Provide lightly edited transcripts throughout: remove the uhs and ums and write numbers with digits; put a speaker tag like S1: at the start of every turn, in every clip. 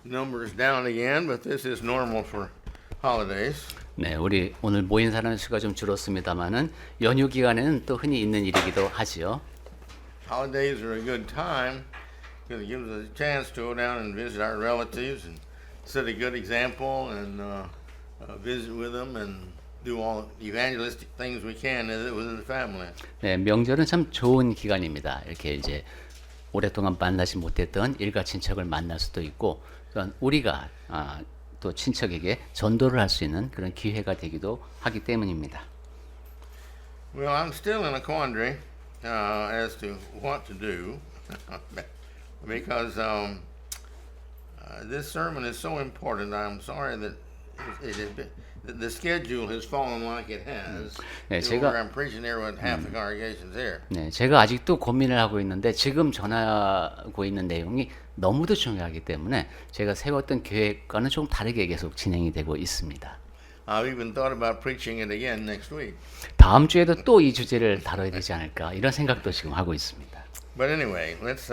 S1: numbers down again, but this is normal for holidays.
S2: 네, 우리 오늘 모인 사람 수가 좀 줄었습니다만은 연휴 기간에는 또 흔히 있는 일이기도 하지요.
S1: Holidays are a good time because it gives us a chance to go down and visit our relatives and set a good example and visit with them and do all evangelistic things we can within the family.
S2: 네, 명절은 참 좋은 기간입니다. 이렇게 이제 오랫동안 만나지 못했던 일가 친척을 만날 수도 있고, 또한 우리가 또 친척에게 전도를 할 수 있는 그런 기회가 되기도 하기 때문입니다.
S1: Well, I'm still in a quandary as to what to do because this sermon is so important. I'm sorry that the schedule has fallen like it has.
S2: 네,
S1: I'm preaching here with half the congregations here.
S2: 네, 제가 아직도 고민을 하고 있는데 지금 전하고 있는 내용이 너무도 중요하기 때문에 제가 세웠던 계획과는 좀 다르게 계속 진행이 되고 있습니다.
S1: I've even thought about preaching it again next week.
S2: 다음 주에도 또 이 주제를 다뤄야 되지 않을까 이런 생각도 지금 하고 있습니다.
S1: But anyway, let's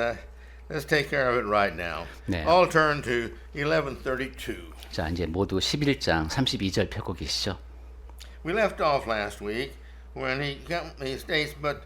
S1: take care of it right now.
S2: 네.
S1: All turn to 1132.
S2: 자, 이제 모두 11장 32절 펴고 계시죠?
S1: We left off last week when he states, but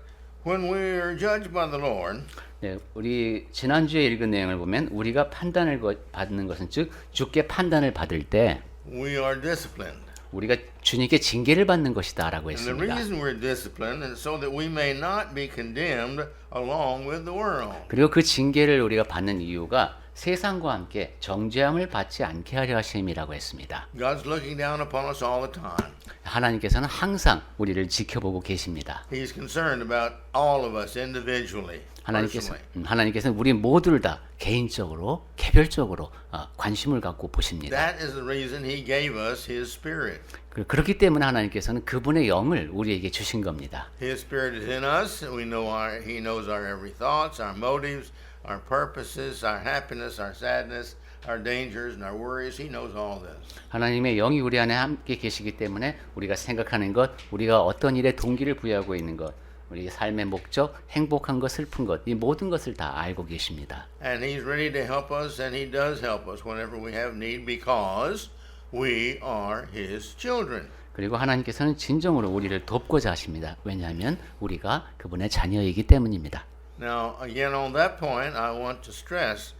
S1: when we are judged by the Lord,
S2: 네, 우리 지난주에 읽은 내용을 보면 우리가 판단을 받는 것은 즉 주께 판단을 받을 때
S1: we are disciplined.
S2: 우리가 주님께 징계를 받는 것이다라고
S1: And the
S2: 했습니다.
S1: reason we're disciplined is so that we may not be condemned along with the world.
S2: 그리고 그 징계를 우리가 받는 이유가 세상과 함께 정죄함을 받지 않게 하려 하심이라고 했습니다.
S1: God's looking down upon us all the time.
S2: 하나님께서는 항상 우리를 지켜보고 계십니다.
S1: He's concerned about all of us individually.
S2: 하나님께서는 우리 모두를 다 개인적으로, 개별적으로 관심을 갖고 보십니다.
S1: That is the reason He gave us His Spirit.
S2: 그렇기 때문에 하나님께서는 그분의 영을 우리에게 주신 겁니다.
S1: His Spirit is in us. We know He knows our every thoughts, our motives, our purposes, our happiness, our sadness, our dangers, and our worries. He knows all this.
S2: 하나님의 영이 우리 안에 함께 계시기 때문에 우리가 생각하는 것, 우리가 어떤 일에 동기를 부여하고 있는 것, 우리 삶의 목적, 행복한 것, 슬픈 것, 이 모든 것을 다 알고 계십니다.
S1: And He's ready to help us, and He does help us whenever we have need because we are His children.
S2: 그리고 하나님께서는 진정으로 우리를 돕고자 하십니다. 왜냐하면 우리가 그분의 자녀이기 때문입니다.
S1: Now, again, on that point, I want to stress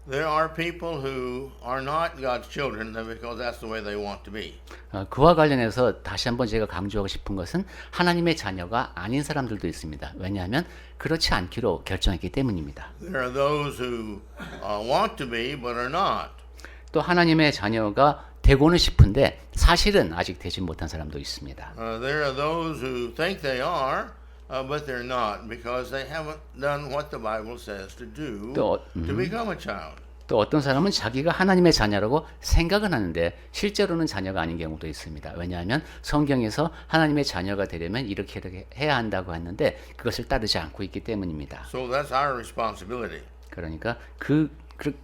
S1: there are people who are not God's children because that's the way they want to be.
S2: 그와 관련해서 다시 한번 제가 강조하고 싶은 것은 하나님의 자녀가 아닌 사람들도 있습니다. 왜냐하면 그렇지 않기로 결정했기 때문입니다.
S1: There are those who want to be but are not.
S2: 또 하나님의 자녀가 되고는 싶은데 사실은 아직 되지 못한 사람도 있습니다.
S1: There are those who think they are, but they're not because they haven't done what the Bible says to do to become a child.
S2: 또 어떤 사람은 자기가 하나님의 자녀라고 생각은 하는데 실제로는 자녀가 아닌 경우도 있습니다. 왜냐하면 성경에서 하나님의 자녀가 되려면 이렇게 해야 한다고 했는데 그것을 따르지 않고 있기 때문입니다.
S1: So that's our responsibility.
S2: 그러니까 그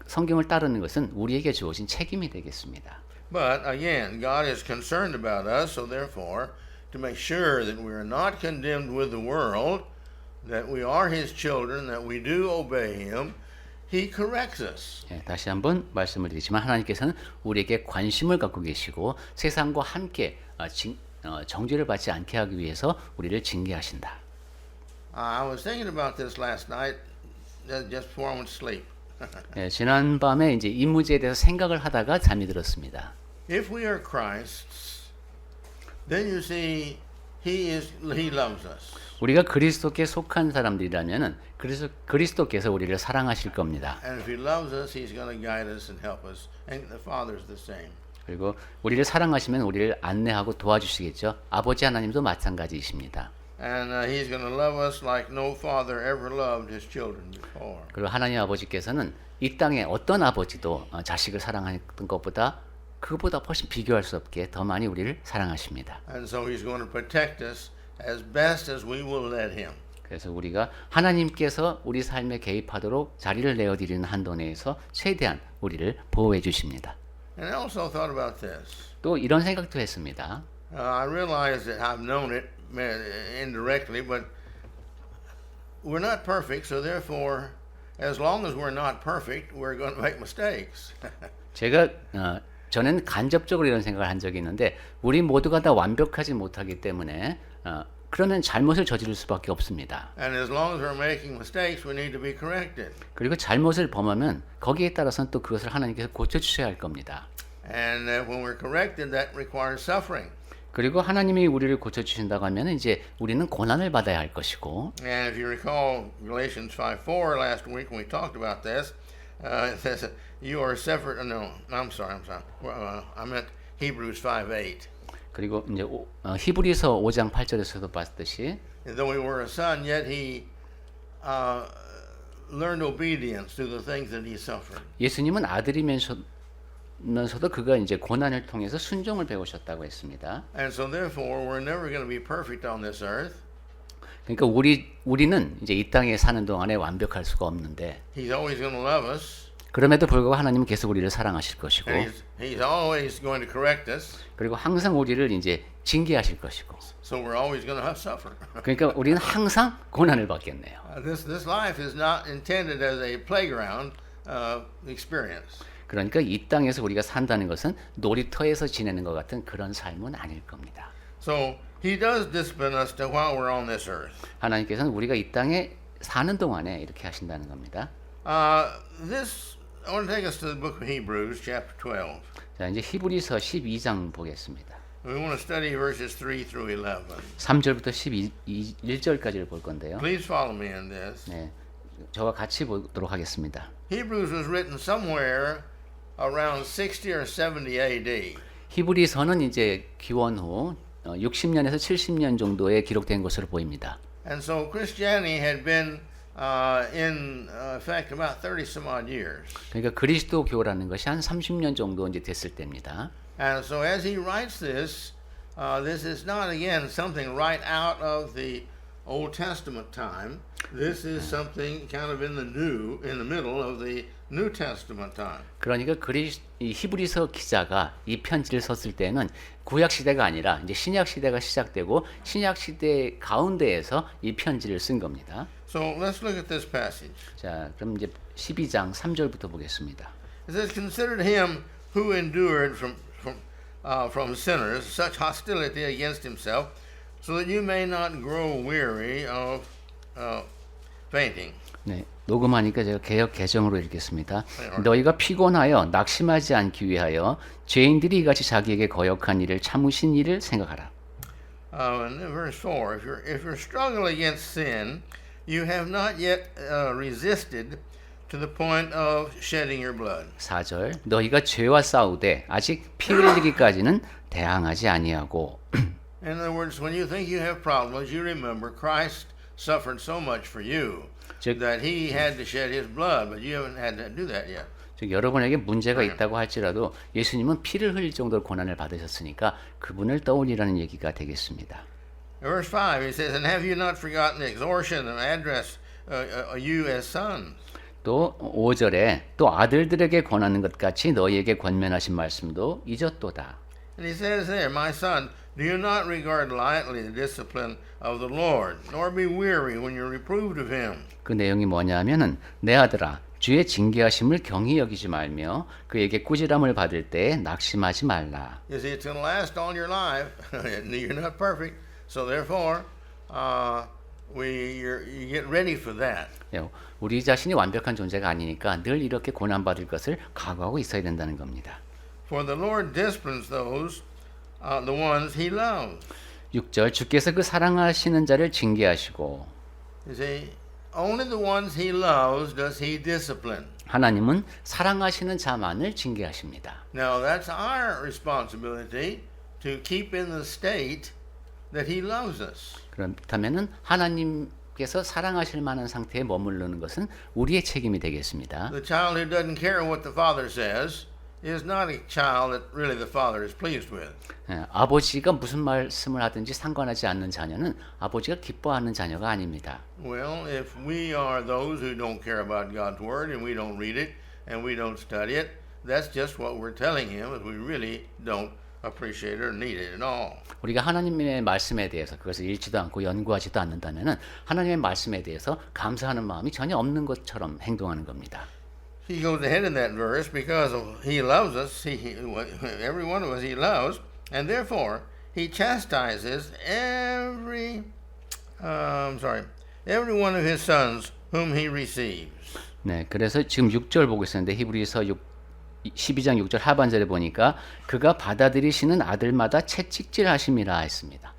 S2: 성경을 따르는 것은 우리에게 주어진 책임이 되겠습니다.
S1: But again, God is concerned about us, so therefore, to make sure that we are not condemned with the world, that we are His children, that we do obey Him, He corrects us.
S2: 예, 다시 한번 말씀을 드리지만 하나님께서는 우리에게 관심을 갖고 계시고 세상과 함께 정죄를 받지 않게 하기 위해서 우리를 징계하신다.
S1: I was thinking about this last night, just before I went to sleep.
S2: 예, 지난 밤에 이제 이 문제에 대해서 생각을 하다가 잠이 들었습니다.
S1: If we are Christ's, then you see, He loves us.
S2: 우리가 그리스도께 속한 사람들이라면은 그리스도께서 우리를 사랑하실 겁니다.
S1: And if He loves us, He's going to guide us and help us. And the Father's the same.
S2: 그리고 우리를 사랑하시면 우리를 안내하고 도와주시겠죠. 아버지 하나님도 마찬가지이십니다.
S1: And He's going to love us like no father ever loved his children before.
S2: 그리고 하나님 아버지께서는 이 땅에 어떤 아버지도 자식을 사랑했던 것보다 그보다 훨씬 비교할 수 없게 더 많이 우리를 사랑하십니다.
S1: And so He's going to protect us as best as we will let Him.
S2: 그래서 우리가 하나님께서 우리 삶에 개입하도록 자리를 내어드리는 한도 내에서 최대한 우리를 보호해 주십니다.
S1: And I also thought about this.
S2: 또 이런 생각도 했습니다.
S1: I realize that I've known it indirectly, but we're not perfect, so therefore as long as we're not perfect, we're going to make mistakes.
S2: 제가 저는 간접적으로 이런 생각을 한 적이 있는데 우리 모두가 다 완벽하지 못하기 때문에 그러면 잘못을 저지를 수밖에 없습니다.
S1: And as long as we're making mistakes, we need to be corrected.
S2: 그리고 잘못을 범하면 거기에 따라서는 또 그것을 하나님께서 고쳐주셔야 할 겁니다.
S1: And when we're corrected, that requires suffering.
S2: 그리고 하나님이 우리를 고쳐주신다고 하면 이제 우리는 고난을 받아야 할 것이고
S1: And if you recall Galatians 5:4 last week when we talked about this, it says you are separate. No, I'm sorry. I meant Hebrews 5:8.
S2: 그리고 이제 히브리서 5장 8절에서도 봤듯이
S1: And though he were a son, yet he learned obedience through the things that he suffered.
S2: 예수님은 아들이면서도 그가 이제 고난을 통해서 순종을 배우셨다고 했습니다.
S1: And so therefore, we're never going to be perfect on this earth.
S2: 그러니까 우리는 이제 이 땅에 사는 동안에 완벽할 수가 없는데
S1: He's always going to love us.
S2: 그럼에도 불구하고 하나님은 계속 우리를 사랑하실 것이고
S1: And he's always going to correct us.
S2: 그리고 항상 우리를 이제 징계하실 것이고
S1: So we're always going to have suffer.
S2: 그러니까 우리는 항상 고난을 받겠네요.
S1: This life is not intended as a playground experience.
S2: 그러니까 이 땅에서 우리가 산다는 것은 놀이터에서 지내는 것 같은 그런 삶은 아닐 겁니다.
S1: So he does discipline us while we're on this earth.
S2: 하나님께서는 우리가 이 땅에 사는 동안에 이렇게 하신다는 겁니다.
S1: I want to take us to the book of Hebrews, chapter 12.
S2: 자, 이제 히브리서 12장 보겠습니다.
S1: We want to study verses 3 through 11.
S2: 3절부터 11절까지를 볼 건데요.
S1: Please follow me in this.
S2: 네, 저와 같이 보도록 하겠습니다.
S1: Hebrews was written somewhere around 60 or 70 AD.
S2: 히브리서는 이제 기원 후 60년에서 70년 정도에 기록된 것으로 보입니다.
S1: And so Christianity had been in effect about 30 some odd years.
S2: 그러니까 그리스도교라는 것이 한 30년 정도 이제 됐을 때입니다.
S1: And so as he writes this, this is not again something right out of the Old Testament time. This is something kind of in the middle of the New Testament time.
S2: 그러니까 이 히브리서 기자가 이 편지를 썼을 때는 구약 시대가 아니라 이제 신약 시대가 시작되고 신약 시대 가운데에서 이 편지를 쓴 겁니다.
S1: So let's look at this passage.
S2: 자, 그럼 이제 12장 3절부터 보겠습니다.
S1: It says, "Consider him who endured from sinners such hostility against himself, so that you may not grow weary of fainting."
S2: 네, 녹음하니까 제가 개역 개정으로 읽겠습니다. 너희가 피곤하여 낙심하지 않기 위하여 죄인들이 이같이 자기에게 거역한 일을 참으신 일을 생각하라.
S1: And then verse 4, if you're struggling against sin, you have not yet resisted to the point of shedding your blood.
S2: 4절 너희가 죄와 싸우되 아직 피 흘리기까지는 대항하지 아니하고.
S1: In other words, when you think you have problems, you remember Christ suffered so much for you that he had to shed his blood, but you haven't had to do that yet.
S2: 즉 여러분에게 문제가 있다고 할지라도 예수님은 피를 흘릴 정도로 고난을 받으셨으니까 그분을 떠올리라는 얘기가 되겠습니다.
S1: Verse 5, he says, "And have you not forgotten the exhortation and address you as sons?"
S2: 또 5절에 또 아들들에게 권하는 것 같이 너희에게 권면하신 말씀도 잊었도다.
S1: And he says there, "My son, do you not regard lightly the discipline of the Lord, nor be weary when you're reproved of him?"
S2: 그 내용이 뭐냐면은 내 아들아 주의 징계하심을 경히 여기지 말며 그에게 꾸지람을 받을 때에 낙심하지 말라.
S1: You see, it's going to last all your life. You're not perfect, so therefore, you get ready for that.
S2: 우리 자신이 완벽한 존재가 아니니까 늘 이렇게 고난받을 것을 각오하고 있어야 된다는 겁니다.
S1: For the Lord disciplines those, the ones He loves.
S2: 6절 주께서 그 사랑하시는 자를 징계하시고.
S1: You see, only the ones He loves does He discipline.
S2: 하나님은 사랑하시는 자만을 징계하십니다.
S1: Now that's our responsibility to keep in the state that He loves us.
S2: 그렇다면은 하나님께서 사랑하실 만한 상태에 머무르는 것은 우리의 책임이 되겠습니다.
S1: The child who doesn't care what the father says is not a child that really the father is pleased with.
S2: 아버지가 무슨 말씀을 하든지 상관하지 않는 자녀는 아버지가 기뻐하는 자녀가 아닙니다.
S1: Well, if we are those who don't care about God's word and we don't read it and we don't study it, that's just what we're telling him is we really don't appreciate it or need it at all.
S2: 우리가 하나님의 말씀에 대해서 그것을 읽지도 않고 연구하지도 않는다면은 하나님의 말씀에 대해서 감사하는 마음이 전혀 없는 것처럼 행동하는 겁니다.
S1: He goes ahead in that verse because he loves us. Every one of us he loves, and therefore he chastises every one of his sons whom he receives.
S2: 네, 그래서 지금 6절 보고 있었는데 히브리서 12장 6절 하반절에 보니까 그가 받아들이시는 아들마다 채찍질하심이라 했습니다.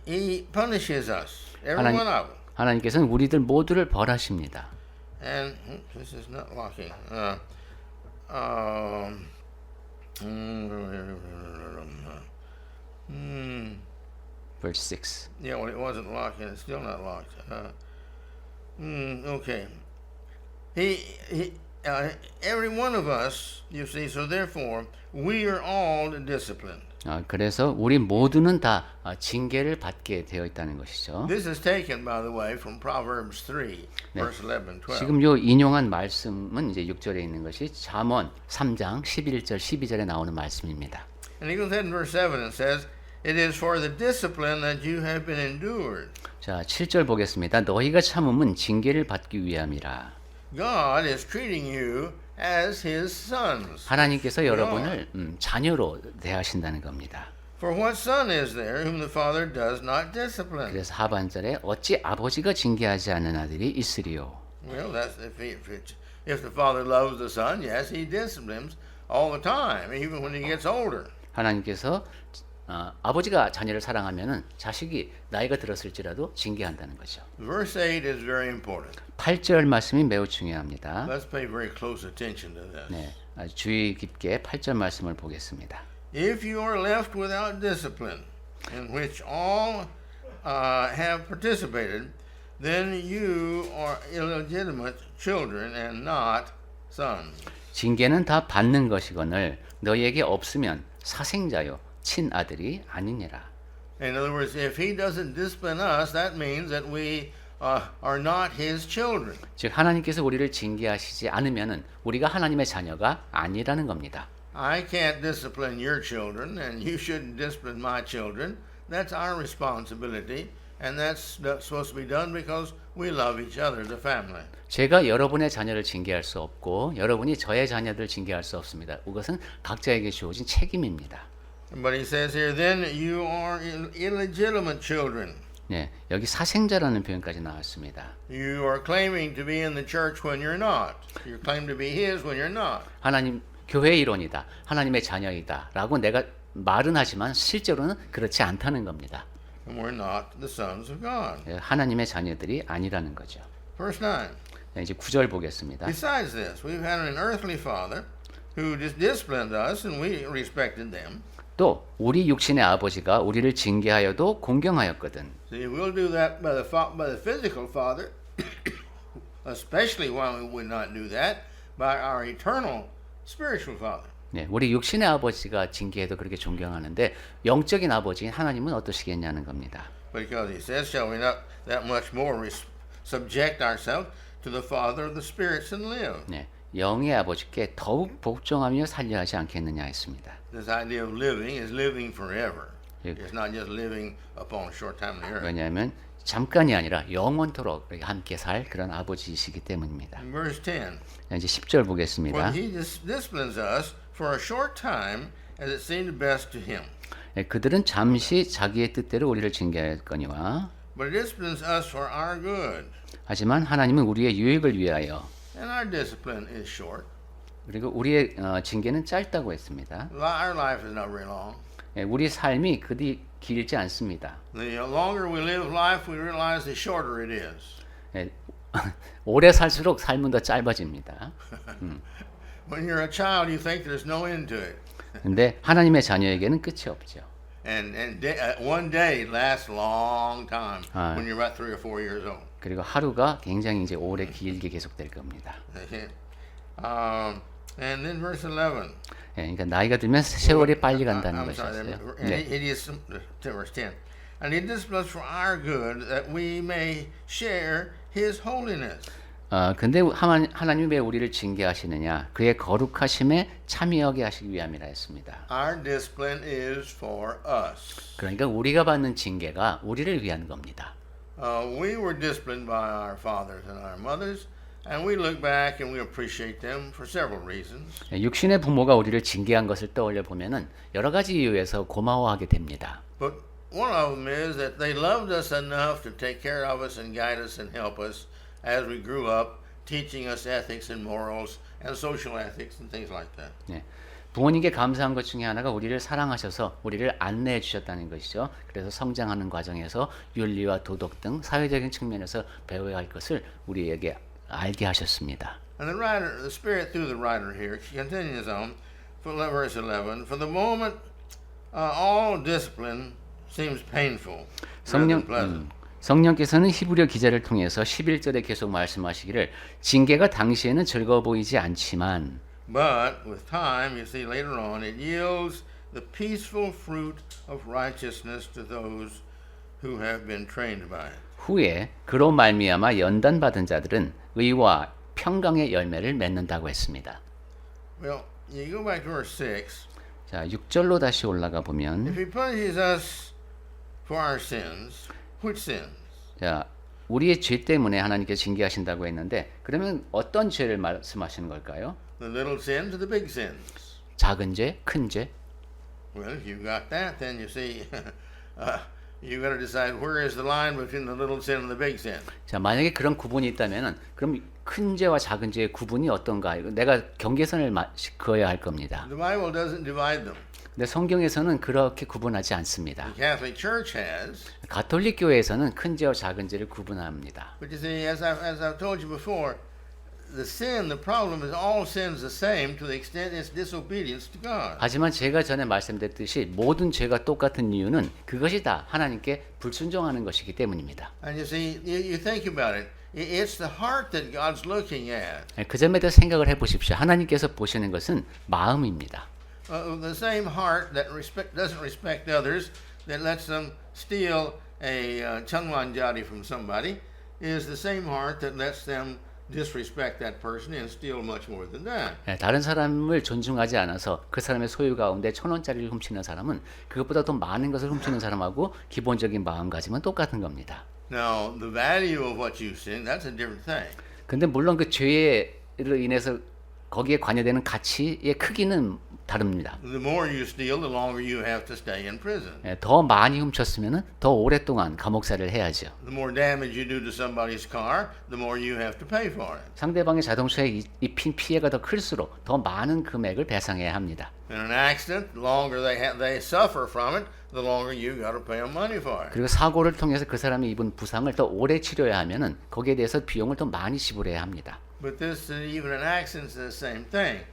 S1: He punishes us, every one of them.
S2: 하나님께서는 우리들 모두를 벌하십니다.
S1: And this is not locking.
S2: Verse 6.
S1: Yeah, well, it wasn't locking. It's still not locked. Okay. Every one of us, you see, so therefore, we are all disciplined.
S2: 그래서 우리 모두는 다 징계를 받게 되어 있다는 것이죠.
S1: This is taken, by the way, from Proverbs 3, verse 11, 12.
S2: 지금 요 인용한 말씀은 이제 6절에 있는 것이 잠언 3장 11절 12절에 나오는 말씀입니다.
S1: And he goes ahead in verse 7 and says, It is for the discipline that you have been endured.
S2: 자, 7절 보겠습니다. 너희가 참음은 징계를 받기 위함이라.
S1: God is treating you as his sons.
S2: 하나님께서 여러분을 자녀로 대하신다는 겁니다.
S1: For what son is there whom the father does not discipline?
S2: 그래서 하반절에 어찌 아버지가 징계하지 않는 아들이 있으리요.
S1: Well, that's if the father loves the son, yes, he disciplines all the time, even when he gets older.
S2: 하나님께서 아버지가 자녀를 사랑하면은 자식이 나이가 들었을지라도 징계한다는 거죠.
S1: Verse 8 is very important.
S2: 8절 말씀이 매우 중요합니다.
S1: Let's pay very close attention to this.
S2: 네, 아주 주의 깊게 8절 말씀을 보겠습니다.
S1: If you are left without discipline, in which all have participated, then you are illegitimate children and not sons.
S2: 징계는 다 받는 것이거늘 너희에게 없으면 사생자요 친아들이 아니니라.
S1: In other words, if he doesn't discipline us, that means that we are not his children.
S2: 즉 하나님께서 우리를 징계하시지 않으면은 우리가 하나님의 자녀가 아니라는 겁니다.
S1: I can't discipline your children, and you shouldn't discipline my children. That's our responsibility, and that's supposed to be done because we love each other as a family.
S2: 제가 여러분의 자녀를 징계할 수 없고 여러분이 저의 자녀들을 징계할 수 없습니다. 그것은 각자에게 주어진 책임입니다.
S1: But he says here, then you are illegitimate children.
S2: 네, 여기 사생자라는 표현까지 나왔습니다.
S1: You are claiming to be in the church when you're not. You claim to be his when you're not.
S2: 하나님 교회의 일원이다. 하나님의 자녀이다라고 내가 말은 하지만 실제로는 그렇지 않다는 겁니다.
S1: And we're not the sons of God.
S2: 하나님의 자녀들이 아니라는 거죠.
S1: Verse 9.
S2: 네, 이제 9절 보겠습니다.
S1: Besides this, we've had an earthly father who disciplined us and we respected them.
S2: 또 우리 육신의 아버지가 우리를 징계하여도 공경하였거든.
S1: See, we'll do that by the physical father, especially while we would not do that by our eternal spiritual father.
S2: 네, 우리 육신의 아버지가 징계해도 그렇게 존경하는데 영적인 아버지인 하나님은 어떠시겠냐는 겁니다.
S1: Because he says, shall we not that much more subject ourselves to the Father of the spirits and live?
S2: 네, 영의 아버지께 더욱 복종하며 살려 하지 않겠느냐 했습니다.
S1: This idea of living is living forever. It's not just living upon a short time on the earth.
S2: 왜냐하면 잠깐이 아니라 영원토록 함께 살 그런 아버지이시기 때문입니다.
S1: In verse 10,
S2: 이제 10절 보겠습니다.
S1: when he disciplines us for a short time as it seemed best to him.
S2: 네, 그들은 잠시 자기의 뜻대로 우리를 징계하였거니와
S1: But it disciplines us for our good.
S2: 하지만 하나님은 우리의 유익을 위하여
S1: And our discipline is short.
S2: 그리고 우리의 징계는 짧다고 했습니다.
S1: Our life is not very long.
S2: 네, 우리 삶이 그리 길지 않습니다.
S1: The longer we live life, we realize the shorter it is.
S2: 네, 오래 살수록 삶은 더 짧아집니다.
S1: When you're a child, you think there's no end to it.
S2: 근데 하나님의 자녀에게는 끝이 없죠.
S1: And one day lasts a long time when you're about 3 or 4 years old.
S2: 그리고 하루가 굉장히 이제 오래 길게 계속될 겁니다.
S1: And then verse 11.
S2: 예, 그러니까 나이가 들면 세월이 빨리 간다는
S1: I'm sorry.
S2: 것이었어요.
S1: It is verse 10. And he disciplines for our good that we may share his holiness.
S2: 근데 하나님이 왜 우리를 징계하시느냐? 그의 거룩하심에 참여하게 하시기 위함이라 했습니다.
S1: Our discipline is for us.
S2: 그러니까 우리가 받는 징계가 우리를 위한 겁니다.
S1: We were disciplined by our fathers and our mothers, and we look back and we appreciate them for several reasons.
S2: 육신의 부모가 우리를 징계한 것을 떠올려 보면은 여러 가지 이유에서 고마워하게 됩니다.
S1: But one of them is that they loved us enough to take care of us and guide us and help us as we grew up, teaching us ethics and morals and social ethics and things like that.
S2: 네. 부모님께 감사한 것 중에 하나가 우리를 사랑하셔서 우리를 안내해 주셨다는 것이죠. 그래서 성장하는 과정에서 윤리와 도덕 등 사회적인 측면에서 배워야 할 것을 우리에게 알게 하셨습니다.
S1: And the writer, the Spirit through the writer here, she continues on, for verse 11, for the moment, all discipline seems painful, rather than pleasant.
S2: 성령께서는 히브리어 기자를 통해서 11절에 계속 말씀하시기를 징계가 당시에는 즐거워 보이지 않지만
S1: But with time, you see later on, it yields the peaceful fruit of righteousness to those who have been trained by it.
S2: 후에 그로 말미암아 연단받은 자들은 의와 평강의 열매를 맺는다고 했습니다.
S1: Well, you go back to verse 6.
S2: 자, 6절로 다시 올라가 보면
S1: If he punishes us for our sins, which sins?
S2: 자, 우리의 죄 때문에 하나님께서 징계하신다고 했는데 그러면 어떤 죄를 말씀하시는 걸까요?
S1: The little sins or the big sins?
S2: 작은 죄, 큰 죄?
S1: Well, if you've got that, then you see, you've got to decide where is the line between the little sin and the big sin.
S2: 자, 만약에 그런 구분이 있다면은 그럼 큰 죄와 작은 죄의 구분이 어떤가? 이거 내가 경계선을 그어야 할 겁니다.
S1: The Bible doesn't divide them.
S2: 근데 성경에서는 그렇게 구분하지 않습니다.
S1: The Catholic Church has.
S2: 가톨릭 교회에서는 큰 죄와 작은 죄를 구분합니다.
S1: But you see, as I've told you before, the problem is all sin's the same to the extent it's disobedience to God.
S2: 하지만 제가 전에 말씀드렸듯이 모든 죄가 똑같은 이유는 그것이 다 하나님께 불순종하는 것이기 때문입니다.
S1: And you see, you think about it. It's the heart that God's looking at.
S2: 그 점에 대해서 생각을 해보십시오. 하나님께서 보시는 것은 마음입니다.
S1: The same heart that doesn't respect others, that lets them steal a changwanjari from somebody, is the same heart that lets them disrespect that person and steal much more than that.
S2: 다른 사람을 존중하지 않아서 그 사람의 소유 가운데 1,000원짜리를 훔치는 사람은 그것보다 더 많은 것을 훔치는 사람하고 기본적인 마음가짐은 똑같은 겁니다.
S1: Now, the value of what you sin, that's a different thing.
S2: 근데 물론 그 죄로 인해서 거기에 관여되는 가치의 크기는 다릅니다.
S1: The more you steal, the longer you have to stay in prison.
S2: 더 많이 훔쳤으면 더 오랫동안 감옥살이를 해야죠.
S1: The more damage you do to somebody's car, the more you have to pay for it.
S2: 상대방의 자동차에 입힌 피해가 더 클수록 더 많은 금액을 배상해야 합니다.
S1: In an accident, the longer they suffer from it, the longer you got to pay them money for it.
S2: 그리고 사고를 통해서 그 사람이 입은 부상을 더 오래 치료해야 하면은 거기에 대해서 비용을 더 많이 지불해야 합니다.
S1: But this, even an accident, is the same thing.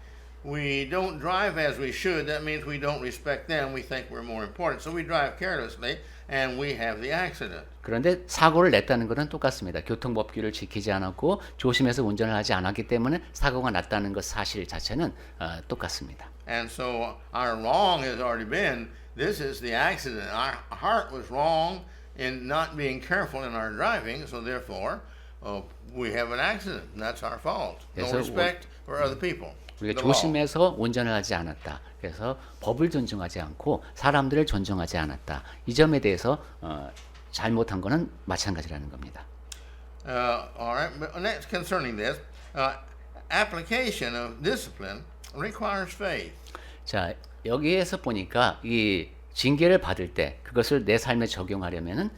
S1: We don't drive as we should. That means we don't respect them. We think we're more important. So we drive carelessly, and we have the accident.
S2: 그런데 사고를 냈다는 것은 똑같습니다. 교통법규를 지키지 않았고 조심해서 운전을 하지 않았기 때문에 사고가 났다는 것 사실 자체는 똑같습니다.
S1: And so our wrong has already been, this is the accident. Our heart was wrong in not being careful in our driving, so therefore we have an accident, and that's our fault. No
S2: 그래서
S1: respect for other people.
S2: 우리가
S1: The law.
S2: 조심해서 운전을 하지 않았다. 그래서 법을 존중하지 않고 사람들을 존중하지 않았다. 이 점에 대해서 잘못한 것은 마찬가지라는 겁니다.
S1: All right, but next concerning this, application of discipline requires faith.
S2: 자, 여기에서 보니까 이 징계를 받을 때 그것을 내 삶에 적용하려면은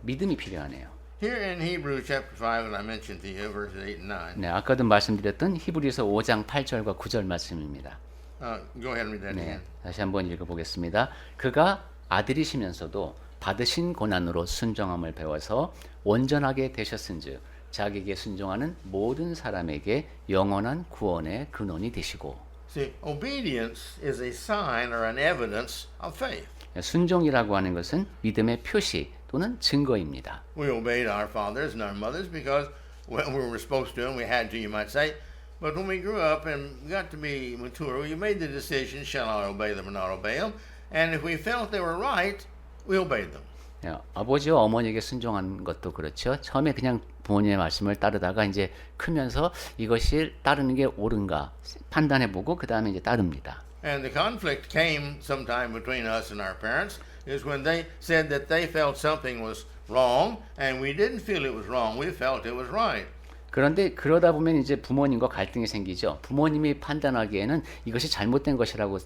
S2: 믿음이 필요하네요.
S1: Here in Hebrews chapter 5, that I mentioned to you, verses 8 and 9.
S2: 네, 아까도 말씀드렸던 히브리서 5장 8절과 9절 말씀입니다.
S1: Go ahead and read that
S2: 네,
S1: again.
S2: 다시 한번 읽어보겠습니다. 그가 아들이시면서도 받으신 고난으로 순종함을 배워서 온전하게 되셨은즉 자기에게 순종하는 모든 사람에게 영원한 구원의 근원이 되시고.
S1: See, obedience is a sign or an evidence of faith.
S2: 순종이라고 하는 것은 믿음의 표시 또는 증거입니다.
S1: We obeyed our fathers and our mothers because well, we were supposed to and we had to, you might say. But when we grew up and got to be mature, we made the decision, shall I obey them or not obey them? And if we felt they were right, we obeyed them.
S2: 예, 아버지와 어머니에게 순종하는 것도 그렇죠. 처음에 그냥 부모님의 말씀을 따르다가 이제 크면서 이것이 따르는 게 옳은가 판단해보고 그 다음에 이제 따릅니다.
S1: And the conflict came sometime between us and our parents is when they said that they felt something was wrong and we didn't feel it was wrong. We felt it was right.
S2: 그런데 그러다 보면 이제 부모님과 갈등이 생기죠. 부모님이 판단하기에는 이것이 잘못된 것이라고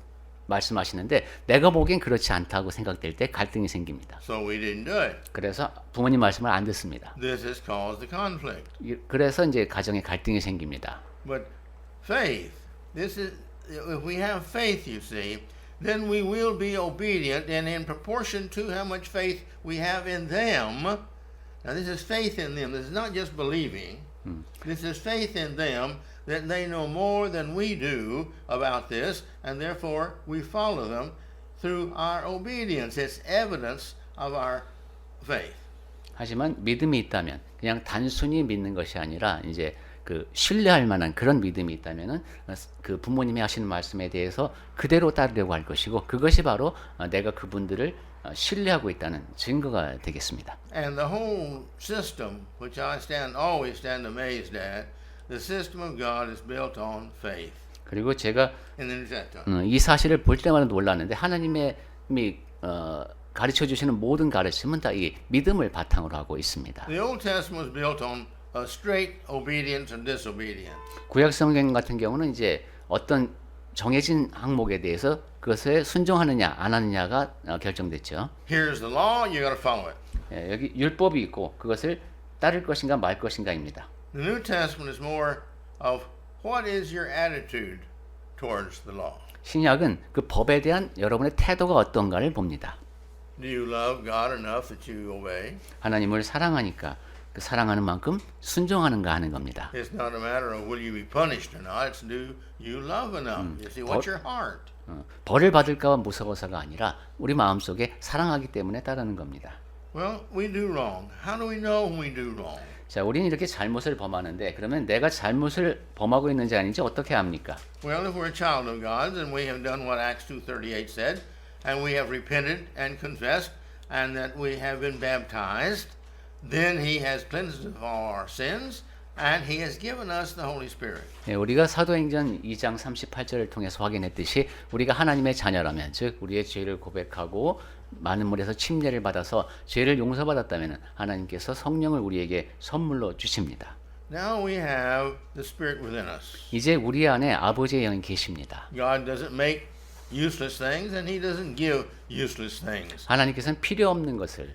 S2: 말씀하시는데 내가 보기엔 그렇지 않다고 생각될 때 갈등이 생깁니다.
S1: So we didn't do it.
S2: 그래서 부모님 말씀을 안 듣습니다.
S1: This has caused the conflict.
S2: 그래서 이제 가정에 갈등이 생깁니다.
S1: But faith, this is, if we have faith, you see, then we will be obedient, and in proportion to how much faith we have in them. Now, this is faith in them. This is not just believing. This is faith in them that they know more than we do about this, and therefore we follow them through our obedience. It's evidence of our faith.
S2: 하지만 믿음이 있다면 그냥 단순히 믿는 것이 아니라 이제 그 신뢰할 만한 그런 믿음이 있다면은 그 부모님이 하시는 말씀에 대해서 그대로 따르려고 할 것이고 그것이 바로 내가 그분들을 신뢰하고 있다는 증거가 되겠습니다.
S1: And the whole system, which I always stand amazed at, the system of God is built on faith.
S2: 그리고 제가
S1: In the New Testament.
S2: 이 사실을 볼 때마다 놀랐는데 하나님의 가르쳐 주시는 모든 가르침은 다 이 믿음을 바탕으로 하고 있습니다.
S1: The Old Testament was built on straight obedience and disobedience.
S2: 구약 성경 같은 경우는 이제 어떤 정해진 항목에 대해서 그것에 순종하느냐 안 하느냐가 결정됐죠.
S1: Here's the law, you got to follow it.
S2: 예, 여기 율법이 있고 그것을 따를 것인가 말 것인가입니다.
S1: The New Testament is more of what is your attitude towards the law.
S2: 신약은 그 법에 대한 여러분의 태도가 어떤가를 봅니다.
S1: Do you love God enough that you obey?
S2: 하나님을 사랑하니까 그 사랑하는 만큼 순종하는가 하는 겁니다.
S1: It's not a matter of will you be punished or not. It's do you love enough. You see, what's your heart?
S2: 벌을 받을까 무서워서가 아니라 우리 마음속에 사랑하기 때문에 따르는 겁니다.
S1: Well, we do wrong. How do we know when we do wrong?
S2: 자, 우리는 이렇게 잘못을 범하는데 그러면 내가 잘못을 범하고 있는지 아닌지 어떻게 압니까?
S1: Well, if we're a child of God, then we have done what Acts 2:38 said, and we have repented and confessed, and that we have been baptized. Then He has cleansed us of all our sins, and He has given us the Holy Spirit.
S2: 네, 우리가 사도행전 2장 38절을 통해서 확인했듯이 우리가 하나님의 자녀라면 즉 우리의 죄를 고백하고 많은 물에서 침례를 받아서 죄를 용서받았다면 하나님께서 성령을 우리에게 선물로 주십니다.
S1: Now we have the Spirit within us.
S2: 이제 우리 안에 아버지의 영이 계십니다.
S1: God doesn't make useless things, and He doesn't give useless things.
S2: 하나님께서는 필요 없는 것을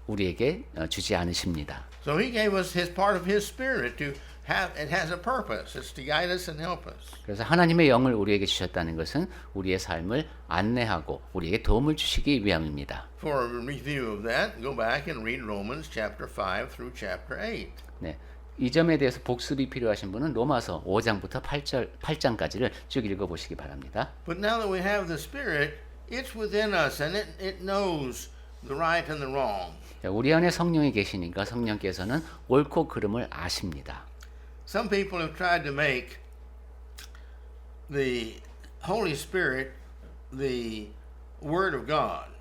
S2: 우리에게 주지 않으십니다.
S1: So He gave us His part of His Spirit to have. It has a purpose. It's to guide us and help us.
S2: 그래서 하나님의 영을 우리에게 주셨다는 것은 우리의 삶을 안내하고 우리에게 도움을 주시기 위함입니다.
S1: For a review of that, go back and read Romans chapter 5 through chapter 8.
S2: 네. 이 점에 대해서 복습이 필요하신 분은 로마서 5장부터 8장까지를 쭉 읽어보시기 바랍니다.
S1: But now that we have the Spirit, it's within us, and it knows the right and the wrong.
S2: 우리 안에 성령이 계시니까 성령께서는 옳고 그름을 아십니다.
S1: Some people have tried to make the Holy Spirit the Word of God.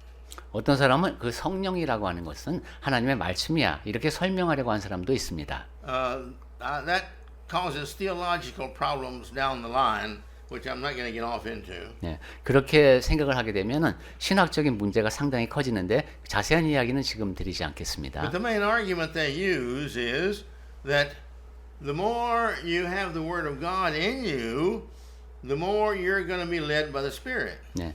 S2: 어떤 사람은 그 성령이라고 하는 것은 하나님의 말씀이야 이렇게 설명하려고 하는 사람도 있습니다.
S1: That causes theological problems down the line, which I'm not going to get off into.
S2: 네, 그렇게 생각을 하게 되면은 신학적인 문제가 상당히 커지는데 자세한 이야기는 지금 드리지 않겠습니다.
S1: But the main argument they use is that the more you have the Word of God in you, the more you're going to be led by the Spirit.
S2: 네,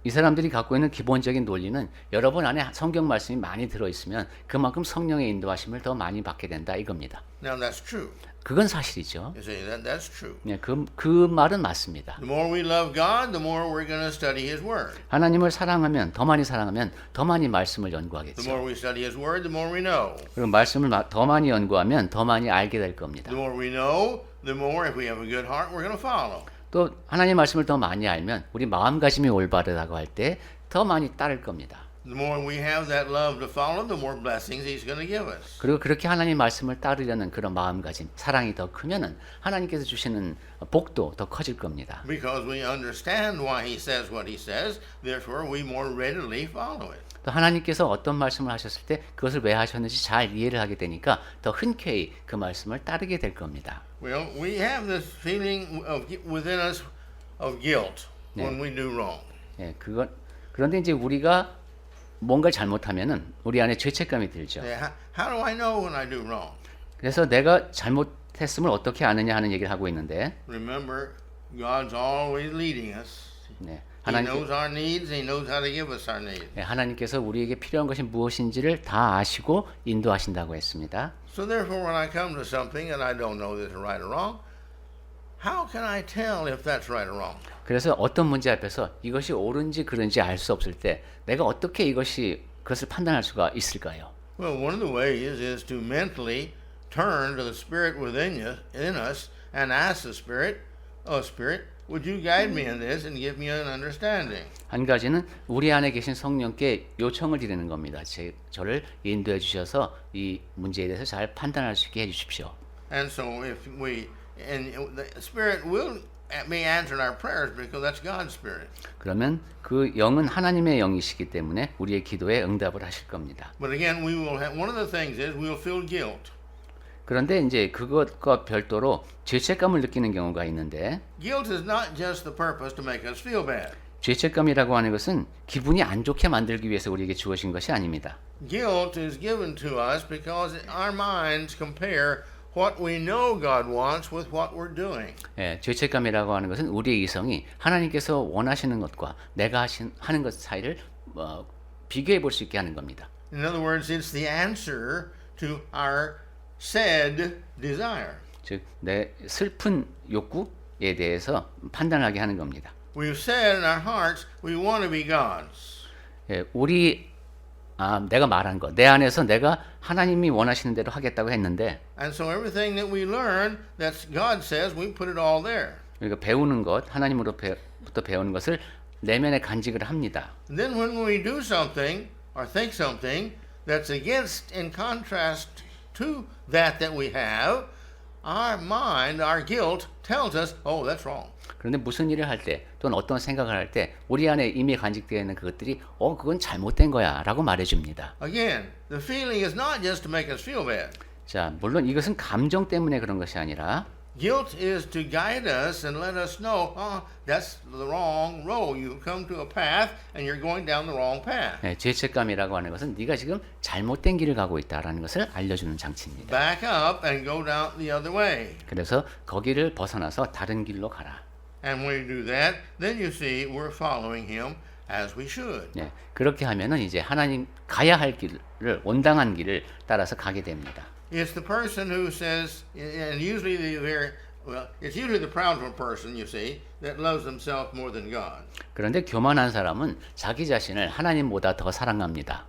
S2: 이 사람들이 갖고 있는 기본적인 논리는 여러분 안에 성경 말씀이 많이 들어있으면 그만큼 성령의 인도하심을 더 많이 받게 된다 이겁니다.
S1: Now that's true.
S2: 그건 사실이죠.
S1: You see, that's true.
S2: 네, 그 말은 맞습니다.
S1: The more we love God, the more we're going to study His Word.
S2: 하나님을 사랑하면 더 많이 말씀을
S1: The
S2: 연구하겠죠.
S1: more we study His Word, the more we know.
S2: 그리고 말씀을 더 많이 연구하면 더 많이 알게 될 겁니다.
S1: The more we know, the more, if we have a good heart, we're going to follow.
S2: 또 하나님 말씀을 더 많이 알면 우리 마음가짐이 올바르다고 할 때 더 많이 따를 겁니다.
S1: The more we have that love to follow, the more blessings He's going to give us.
S2: 그리고 그렇게 하나님 말씀을 따르려는 그런 마음가짐, 사랑이 더 크면은 하나님께서 주시는 복도 더 커질 겁니다.
S1: Because we understand why He says what He says, therefore we more readily follow it.
S2: 또 하나님께서 어떤 말씀을 하셨을 때 그것을 왜 하셨는지 잘 이해를 하게 되니까 더 흔쾌히 그 말씀을 따르게 될 겁니다.
S1: Well, we have this feeling within us of guilt when we do wrong.
S2: 예, 그런데 이제 우리가 뭔가를 잘못하면은 우리 안에 죄책감이 들죠.
S1: Yeah, how do I know when I do wrong?
S2: 그래서 내가 잘못했음을 어떻게 아느냐 하는 얘기를 하고 있는데,
S1: Remember, God's always leading us.
S2: 네,
S1: He knows our needs. He knows how to give us our needs.
S2: 하나님께서 우리에게 필요한 것이 무엇인지를 다 아시고 인도하신다고 했습니다.
S1: So therefore, when I come to something and I don't know this is right or wrong, how can I tell if that's right or wrong?
S2: 그래서 어떤 문제 앞에서 이것이 옳은지 그른지 알 수 없을 때 내가 어떻게 그것을 판단할 수가 있을까요?
S1: Well, one of the ways is to mentally turn to the Spirit in us and ask the Spirit, "Oh, Spirit, would you guide me in this and give me an understanding?"
S2: 한 가지는 우리 안에 계신 성령께 요청을 드리는 겁니다. 저를 인도해 주셔서 이 문제에 대해서 잘 판단할 수 있게 해주십시오.
S1: And so, and the Spirit will be answering our prayers because that's God's Spirit.
S2: 그러면 그 영은 하나님의 영이시기 때문에 우리의 기도에 응답을 하실 겁니다.
S1: But again, we will have one of the things is we'll feel guilt.
S2: 그런데 이제 그것과 별도로 죄책감을 느끼는 경우가 있는데,
S1: Guilt is not just the purpose to make us feel bad.
S2: 죄책감이라고 하는 것은 기분이 안 좋게 만들기 위해서 우리에게 주어진 것이 아닙니다.
S1: Guilt is given to us because our minds compare what we know God wants with what we're doing.
S2: 예, 죄책감이라고 하는 것은 우리의 이성이 하나님께서 원하시는 것과 내가 하는 것 사이를 비교해 볼 수 있게 하는 겁니다.
S1: In other words, it's the answer to our said desire.
S2: 즉, 내 슬픈 욕구에 대해서 판단하게 하는 겁니다.
S1: We've said in our hearts we want to be God's.
S2: 예, 내가 말한 것, 내 안에서 내가 하나님이 원하시는 대로 하겠다고 했는데,
S1: And so everything that we learn that God says, we put it all there.
S2: 우리가 배우는 것, 하나님으로부터 배우는 것을 내면에 간직을 합니다.
S1: And then when we do something or think something that's against, in contrast to that we have, our mind, our guilt tells us, oh, that's wrong.
S2: 그런데 무슨 일을 할 때 또는 어떤 생각을 할 때 우리 안에 이미 간직되어 있는 그것들이 그건 잘못된 거야 라고 말해줍니다.
S1: Again, the feeling is not just to make us feel bad.
S2: 자, 물론 이것은 감정 때문에 그런 것이 아니라
S1: Guilt is to guide us and let us know, that's the wrong road. You've come to a path and you're going down the wrong path.
S2: 네, 죄책감이라고 하는 것은 네가 지금 잘못된 길을 가고 있다라는 것을 알려주는 장치입니다.
S1: Back up and go down the other way.
S2: 그래서 거기를 벗어나서 다른 길로 가라.
S1: And when you do that, then you see we're following Him as we should.
S2: 네, 그렇게 하면은 이제 하나님 가야 할 길을 온당한 길을 따라서 가게 됩니다.
S1: It's the person who says, and usually it's usually the proud person, you see, that loves himself more than God.
S2: 그런데 교만한 사람은 자기 자신을 하나님보다 더 사랑합니다.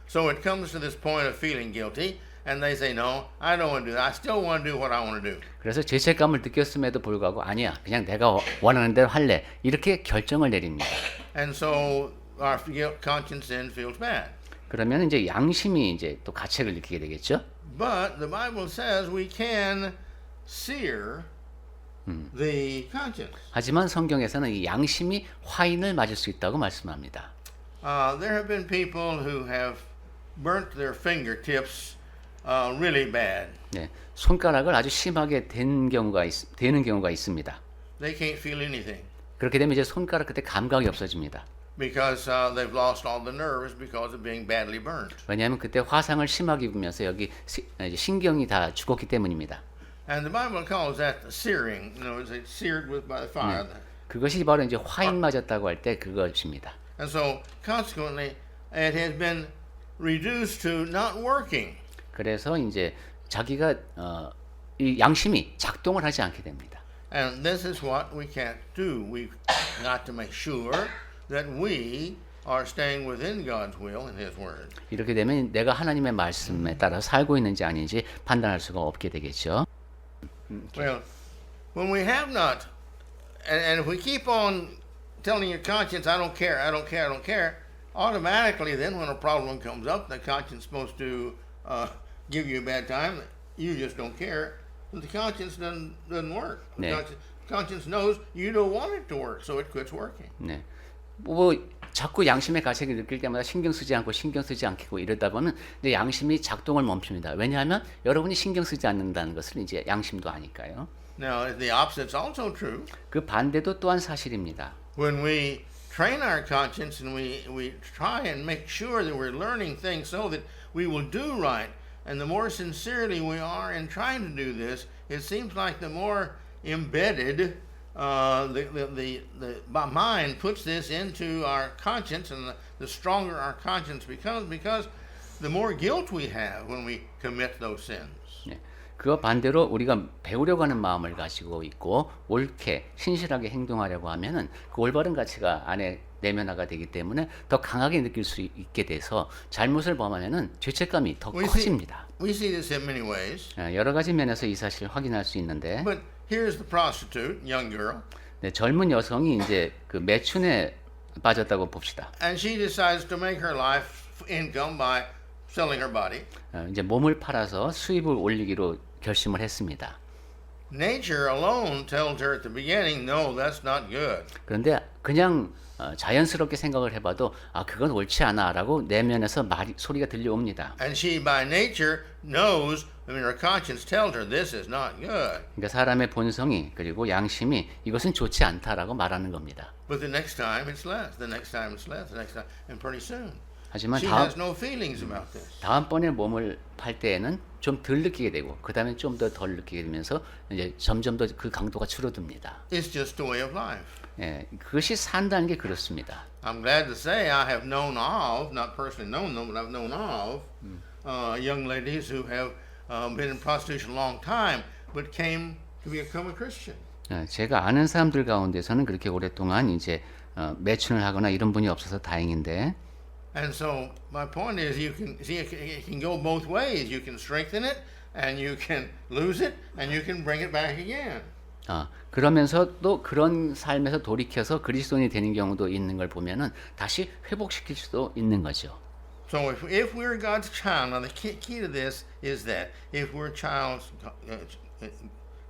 S1: So it comes to this point of feeling guilty, and they say, no, I don't want to do that. I still want to do what I want to do.
S2: 그래서 죄책감을 느꼈음에도 불구하고 아니야, 그냥 내가 원하는 대로 할래 이렇게 결정을 내립니다.
S1: And so our conscience then feels bad.
S2: 그러면 이제 양심이 이제 또 가책을 느끼게 되겠죠.
S1: But the Bible says we can sear the conscience.
S2: 하지만 성경에서는 이 양심이 화인을 맞을 수 있다고 말씀합니다.
S1: There have been people who have burnt their fingertips really bad.
S2: 네, 손가락을 아주 심하게 되는 경우가 있습니다.
S1: They can't feel anything
S2: 그렇게 되면 이제 손가락 그때 감각이 없어집니다.
S1: because they've lost all the nerves because of being badly burnt.
S2: 왜냐하면 그때 화상을 심하게 입으면서 여기 신경이 다 죽었기 때문입니다.
S1: And the Bible calls that searing. You know, it's seared by the fire.
S2: 그것이 바로 이제 화인 맞았다고 할 때 그것입니다.
S1: And so consequently, it has been reduced to not working.
S2: 그래서 이제 자기가 이 양심이 작동을 하지 않게 됩니다.
S1: And this is what we can't do. We've got to make sure that we are staying within God's will and His Word.
S2: 이렇게 되면 내가 하나님의 말씀에 따라 살고 있는지 아닌지 판단할 수가 없게 되겠죠.
S1: Well, when we have not, and if we keep on telling your conscience, I don't care, I don't care, I don't care, automatically then when a problem comes up, the conscience is supposed to give you a bad time. You just don't care. The conscience doesn't work. The
S2: 네.
S1: conscience knows you don't want it to work, so it quits working.
S2: 네. 뭐 자꾸 양심의 가책을 느낄 때마다 신경 쓰지 않고 이러다 보면 이제 양심이 작동을 멈춥니다. 왜냐하면 여러분이 신경 쓰지 않는다는 것을 이제 양심도 아니까요.
S1: Now, the opposite's also true.
S2: 그 반대도 또한 사실입니다.
S1: When we train our conscience and we try and make sure that we're learning things so that we will do right, and the more sincerely we are in trying to do this, it seems like the more embedded the mind puts this into our conscience, and the stronger our conscience becomes, because the more guilt we have when we commit those sins.
S2: 네. 그와 반대로 우리가 배우려고 하는 마음을 가지고 있고 옳게 신실하게 행동하려고 하면은 그 올바른 가치가 안에 내면화가 되기 때문에 더 강하게 느낄 수 있게 돼서 잘못을 범하면은 죄책감이 더 커집니다.
S1: We see this in many ways.
S2: 여러 가지 면에서 이 사실을 확인할 수 있는데
S1: But here's the prostitute, young girl,
S2: 네, 젊은 여성이 이제 그 매춘에 빠졌다고 봅시다.
S1: and she decides to make her life income by selling her body.
S2: 이제 몸을 팔아서 수입을 올리기로 결심을 했습니다.
S1: Nature alone tells her at the beginning, no, that's not good.
S2: 그런데 그냥 자연스럽게 생각을 해봐도 아 그건 옳지 않아라고 내면에서 소리가 들려옵니다.
S1: And she by nature knows, her conscience tells her this is not good.
S2: 그러니까 사람의 본성이 그리고 양심이 이것은 좋지 않다라고 말하는 겁니다.
S1: But the next time it's less, the next time it's less, the next time, and pretty soon
S2: 하지만
S1: she has no feelings about this.
S2: 다음번에 몸을 팔 때에는 좀 덜 느끼게 되고 그 다음에 좀 더 덜 느끼게 되면서 이제 점점 더 그 강도가 줄어듭니다.
S1: It's just a way of life.
S2: 예, 그것이 산다는 게 그렇습니다.
S1: I'm glad to say I have known of, not personally known them, but I've known of young ladies who have been in prostitution a long time, but came to become a Christian.
S2: 제가 아는 사람들 가운데서는 그렇게 오랫동안 이제 매춘을 하거나 이런 분이 없어서 다행인데.
S1: And so my point is, you can see it can go both ways. You can strengthen it, and you can lose it, and you can bring it back again.
S2: 그러면서 또 그런 삶에서 돌이켜서 그리스도인이 되는 경우도 있는 걸 보면은 다시 회복시킬 수도 있는 거죠.
S1: So if we're God's child, now the key to this is that if we're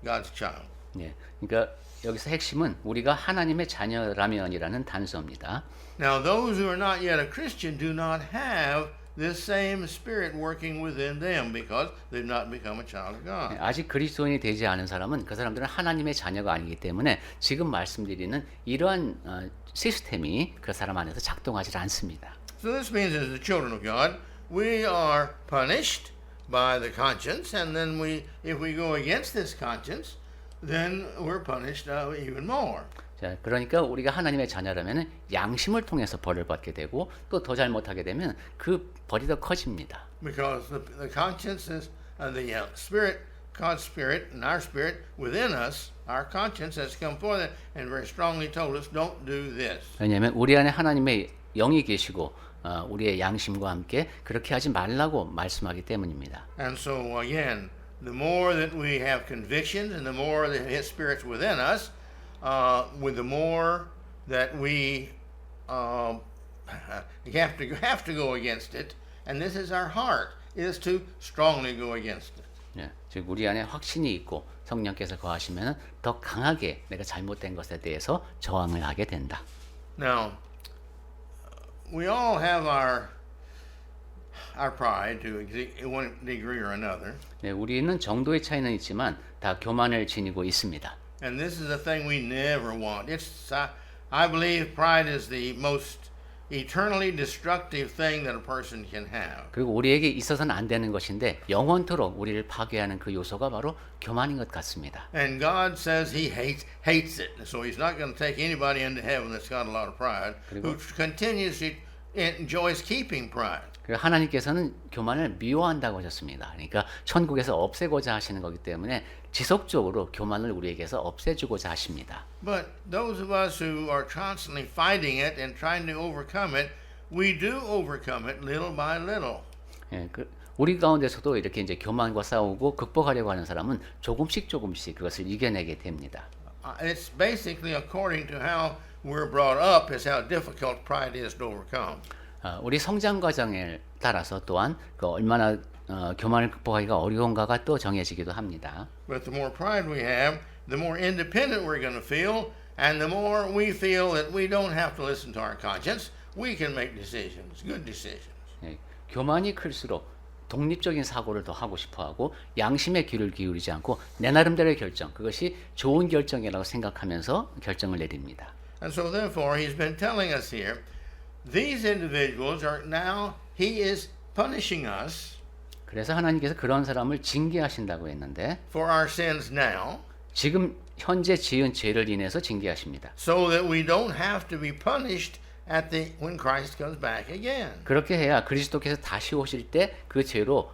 S1: God's child.
S2: 예, 그러니까 여기서 핵심은 우리가 하나님의 자녀라면이라는 단서입니다.
S1: Now those who are not yet a Christian do not have this same spirit working within them because they've not become a child of God.
S2: 아직 그리스도인이 되지 않은 사람은 그 사람들은 하나님의 자녀가 아니기 때문에 지금 말씀드리는 이러한 시스템이 그 사람 안에서 작동하지 않습니다.
S1: So this means as the children of God, we are punished by the conscience, and then if we go against this conscience, then we're punished even more.
S2: 자, 그러니까 우리가 하나님의 자녀라면 양심을 통해서 벌을 받게 되고 또 더 잘못하게 되면 그 벌이 더 커집니다.
S1: Because the conscience is the spirit, God's spirit, and our spirit within us, our conscience has come forth and very strongly told us, don't do this.
S2: 왜냐하면 우리 안에 하나님의 영이 계시고 우리의 양심과 함께 그렇게 하지 말라고 말씀하기 때문입니다.
S1: And so again, the more that we have convictions and the more that His Spirit's within us, with the more that we have to go against it, and this is our heart, is to strongly go against it.
S2: 예, 즉 우리 안에 확신이 있고 성령께서 거하시면 더 강하게 내가 잘못된 것에 대해서 저항을 하게 된다.
S1: Now, we all have our pride to one degree or another.
S2: 네, 우리는 정도의 차이는 있지만 다 교만을 지니고 있습니다.
S1: And this is a thing we never want. I believe pride is the most eternally destructive thing that a person can have.
S2: 그리고 우리에게 있어서는 안 되는 것인데 영원토록 우리를 파괴하는 그 요소가 바로 교만인 것 같습니다.
S1: And God says He hates it. So He's not going to take anybody into heaven that's got a lot of pride, who continuously enjoys keeping pride.
S2: 그리고 하나님께서는 교만을 미워한다고 하셨습니다. 그러니까 천국에서 없애고자 하시는 거기 때문에 지속적으로 교만을 우리에게서 없애주고자 하십니다.
S1: But those of us who are constantly fighting it and trying to overcome it, we do overcome it little by little.
S2: 예, 우리 가운데서도 이렇게 이제 교만과 싸우고 극복하려고 하는 사람은 조금씩 그것을 이겨내게 됩니다.
S1: It's basically according to how we're brought up is how difficult pride is to overcome.
S2: 우리 성장 과정에 따라서 또한 그 얼마나 교만을 극복하기가 어려운가가 또 정해지기도 합니다.
S1: But the more pride we have, the more independent we're going to feel, and the more we feel that we don't have to listen to our conscience, we can make decisions, good decisions.
S2: 예, 교만이 클수록 독립적인 사고를 더 하고 싶어하고 양심의 귀를 기울이지 않고 내 나름대로의 결정, 그것이 좋은 결정이라고 생각하면서 결정을 내립니다.
S1: And so therefore, he's been telling us here, these individuals are now, he is punishing us
S2: 그래서 하나님께서 그런 사람을 징계하신다고 했는데
S1: for our sins now,
S2: 지금 현재 지은 죄를 인해서 징계하십니다.
S1: so that we don't have to be punished at the when Christ comes back again.
S2: 그렇게 해야 그리스도께서 다시 오실 때 그 죄로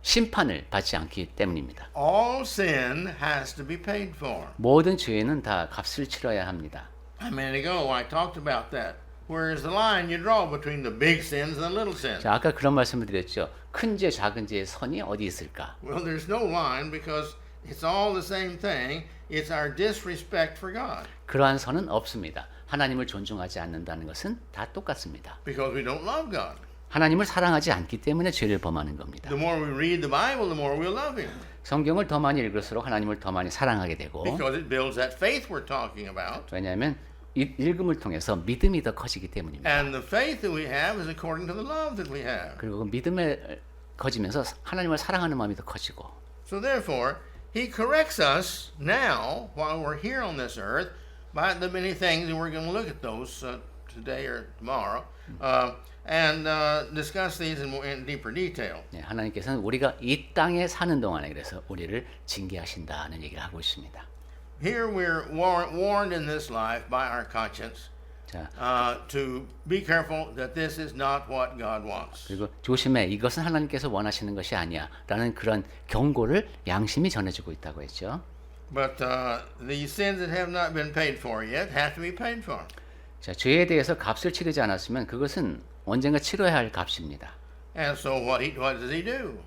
S2: 심판을 받지 않기 때문입니다.
S1: All sin has to be paid for.
S2: 모든 죄는 다 값을 치러야 합니다.
S1: A minute ago, I talked about that. Where is the line you draw between the big sins and the little sins?
S2: 자, 아까 그런 말씀을 드렸죠. 큰 죄, 작은 죄의 선이 어디 있을까?
S1: Well, there's no line because it's all the same thing. It's our disrespect for God.
S2: 그러한 선은 없습니다. 하나님을 존중하지 않는다는 것은 다 똑같습니다.
S1: Because we don't love God.
S2: 하나님을 사랑하지 않기 때문에 죄를 범하는 겁니다.
S1: The more we read the Bible, the more we'll love Him.
S2: 성경을 더 많이 읽을수록 하나님을 더 많이 사랑하게 되고
S1: Because it builds that faith we're talking about.
S2: 왜냐하면 읽음을 통해서 믿음이 더 커지기 때문입니다.
S1: And the faith that we have is according to the love that we have.
S2: 그리고 그 믿음에 커지면서 하나님을 사랑하는 마음이 더 커지고
S1: So therefore, He corrects us now while we're here on this earth by the many things, and we're going to look at those today or tomorrow, and discuss these in deeper detail.
S2: 네, 하나님께서는 우리가 이 땅에 사는 동안에 그래서 우리를 징계하신다는 얘기를 하고 있습니다.
S1: Here we're warned in this life by our conscience
S2: 자,
S1: to be careful that this is not what God wants.
S2: 그리고 조심해 이것은 하나님께서 원하시는 것이 아니야 라는 그런 경고를 양심이 전해주고 있다고 했죠.
S1: But the sins that have not been paid for yet have to be paid for.
S2: 자, 죄에 대해서 값을 치르지 않았으면 그것은 언젠가 치러야 할 값입니다.
S1: And so what does He do?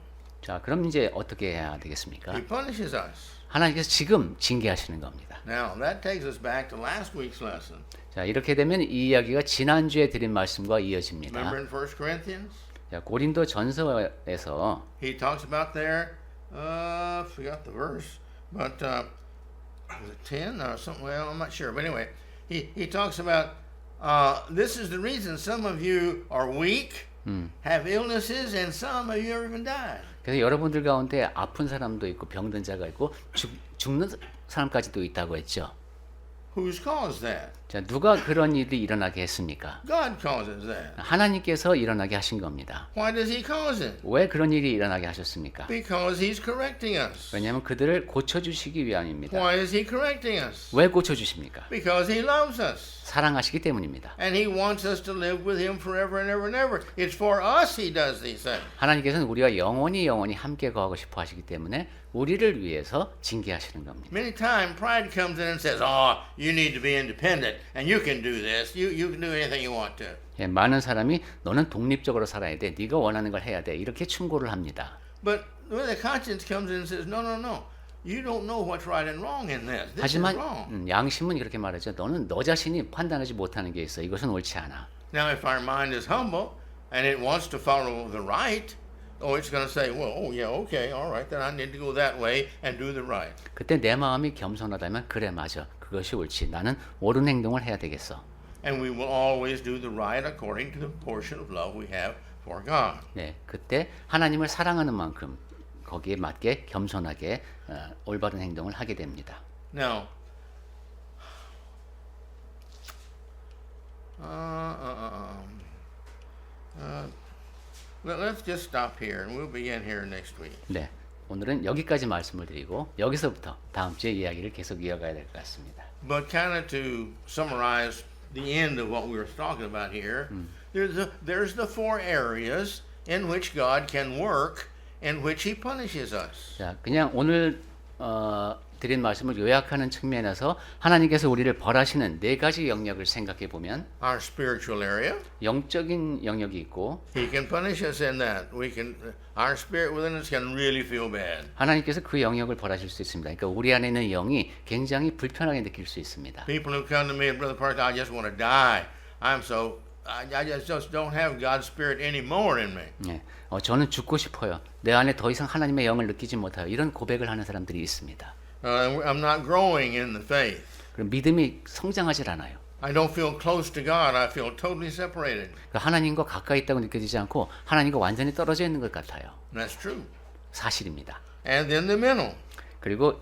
S2: 자, 그럼 이제 어떻게 해야 되겠습니까?
S1: He punishes us.
S2: 하나님께서 지금 징계하시는 겁니다.
S1: Now that takes us back to last week's lesson.
S2: 자, 이렇게 되면 이 이야기가 지난주에 드린 말씀과 이어집니다.
S1: Remember in 1 Corinthians?
S2: 자, 고린도 전서에서
S1: He talks about there, forgot the verse, but was it 10 or something? Well, I'm not sure. But anyway, he talks about this is the reason some of you are weak, have illnesses, and some of you even died.
S2: 그래서 여러분들 가운데 아픈 사람도 있고 병든 자가 있고 죽는 사람까지도 있다고 했죠.
S1: Who's caused that?
S2: 자, 누가 그런 일이 일어나게 했습니까?
S1: God causes that.
S2: 하나님께서 일어나게 하신 겁니다.
S1: Why does He cause it?
S2: 왜 그런 일이 일어나게 하셨습니까?
S1: Because He's correcting us.
S2: 왜냐하면 그들을 고쳐주시기 위함입니다.
S1: Why is He correcting us?
S2: 왜 고쳐주십니까?
S1: Because He loves us.
S2: 사랑하시기 때문입니다.
S1: And He wants us to live with Him forever and ever and ever. It's for us He does these things.
S2: 하나님께서는 우리와 영원히 함께 거하고 싶어 하시기 때문에 우리를 위해서 징계하시는 겁니다.
S1: Many times pride comes in and says, "Oh, you need to be independent, and you can do this. You can do anything you want to."
S2: 예, 많은 사람이 너는 독립적으로 살아야 돼. 네가 원하는 걸 해야 돼. 이렇게 충고를 합니다.
S1: But when the conscience comes in and says, "No, no, no, you don't know what's right and wrong in this. This
S2: 하지만
S1: is wrong."
S2: 양심은 이렇게 말하죠. 너는 너 자신이 판단하지 못하는 게 있어. 이것은 옳지 않아.
S1: Now, if our mind is humble and it wants to follow the right, oh, it's going to say, "Well, oh yeah, okay, all right, then I need to go that way and do the right."
S2: 그때 내 마음이 겸손하다면 그래 맞아. 그것이 옳지. 나는 옳은 행동을 해야 되겠어.
S1: And we will always do the right according to the portion of love we have for God.
S2: 네, 그때 하나님을 사랑하는 만큼 거기에 맞게 겸손하게 올바른 행동을 하게 됩니다.
S1: Now, let's just stop here, and we'll begin here next week.
S2: 네, 오늘은 여기까지 말씀을 드리고 여기서부터 다음 주에 이야기를 계속 이어가야 될 것 같습니다.
S1: But kind of to summarize the end of what we were talking about here, there's the four areas in which God can work, in which He punishes us.
S2: 자, 그냥 오늘 드린 말씀을 요약하는 측면에서 하나님께서 우리를 벌하시는 네 가지 영역을 생각해 보면
S1: Our spiritual area,
S2: 영적인 영역이 있고
S1: He can punish us in that. Our spirit within us can really feel bad.
S2: 하나님께서 그 영역을 벌하실 수 있습니다. 그러니까 우리 안에 있는 영이 굉장히 불편하게 느낄 수 있습니다.
S1: People who come to me, Brother Parker, I just want to die. I'm so I just don't have God's Spirit anymore in me.
S2: 예, 저는 죽고 싶어요. 내 안에 더 이상 하나님의 영을 느끼지 못해요. 이런 고백을 하는 사람들이 있습니다.
S1: I'm not growing in the faith.
S2: 그럼 믿음이 성장하질 않아요.
S1: I don't feel close to God. I feel totally separated.
S2: 그러니까 하나님과 가까이 있다고 느껴지지 않고 하나님과 완전히 떨어져 있는 것 같아요.
S1: And that's true.
S2: 사실입니다.
S1: And then the mental.
S2: 그리고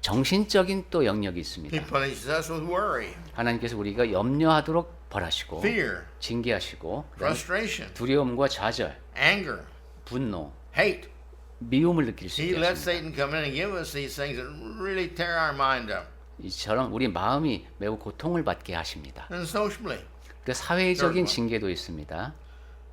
S2: 정신적인 또 영역이
S1: He
S2: 있습니다.
S1: punishes us with worry,
S2: 하나님께서 우리가 염려하도록 벌하시고
S1: fear,
S2: 징계하시고
S1: frustration,
S2: 두려움과 좌절,
S1: anger,
S2: 분노,
S1: hate.
S2: 미움을 느낄 수
S1: He
S2: 있게
S1: lets
S2: 하십니다.
S1: Satan come in and give us these things that really tear our mind up.
S2: 이처럼 우리 마음이 매우 고통을 받게 하십니다.
S1: And socially,
S2: 그 사회적인 징계도 있습니다.